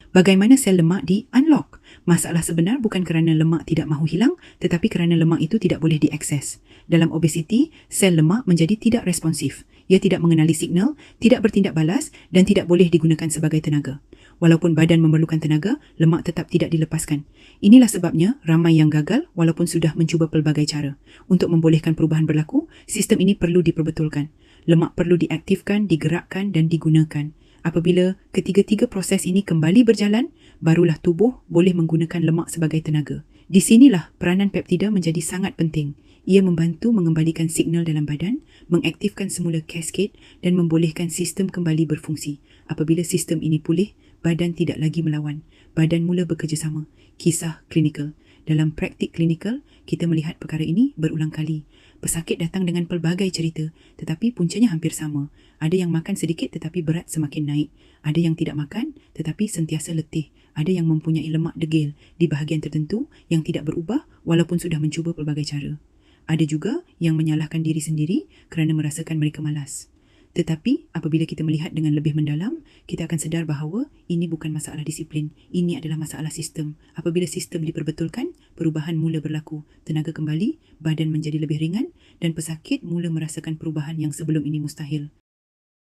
Bagaimana sel lemak di-unlock? Masalah sebenar bukan kerana lemak tidak mahu hilang, tetapi kerana lemak itu tidak boleh diakses. Dalam obesiti, sel lemak menjadi tidak responsif. Ia tidak mengenali signal, tidak bertindak balas dan tidak boleh digunakan sebagai tenaga. Walaupun badan memerlukan tenaga, lemak tetap tidak dilepaskan. Inilah sebabnya ramai yang gagal walaupun sudah mencuba pelbagai cara. Untuk membolehkan perubahan berlaku, sistem ini perlu diperbetulkan. Lemak perlu diaktifkan, digerakkan dan digunakan. Apabila ketiga-tiga proses ini kembali berjalan, barulah tubuh boleh menggunakan lemak sebagai tenaga. Di sinilah peranan peptida menjadi sangat penting. Ia membantu mengembalikan signal dalam badan, mengaktifkan semula cascade dan membolehkan sistem kembali berfungsi. Apabila sistem ini pulih, badan tidak lagi melawan. Badan mula bekerjasama. Kisah klinikal. Dalam praktik klinikal, kita melihat perkara ini berulang kali. Pesakit datang dengan pelbagai cerita, tetapi puncanya hampir sama. Ada yang makan sedikit tetapi berat semakin naik. Ada yang tidak makan tetapi sentiasa letih. Ada yang mempunyai lemak degil di bahagian tertentu yang tidak berubah walaupun sudah mencuba pelbagai cara. Ada juga yang menyalahkan diri sendiri kerana merasakan mereka malas. Tetapi apabila kita melihat dengan lebih mendalam, kita akan sedar bahawa ini bukan masalah disiplin. Ini adalah masalah sistem. Apabila sistem diperbetulkan, perubahan mula berlaku. Tenaga kembali, badan menjadi lebih ringan dan pesakit mula merasakan perubahan yang sebelum ini mustahil.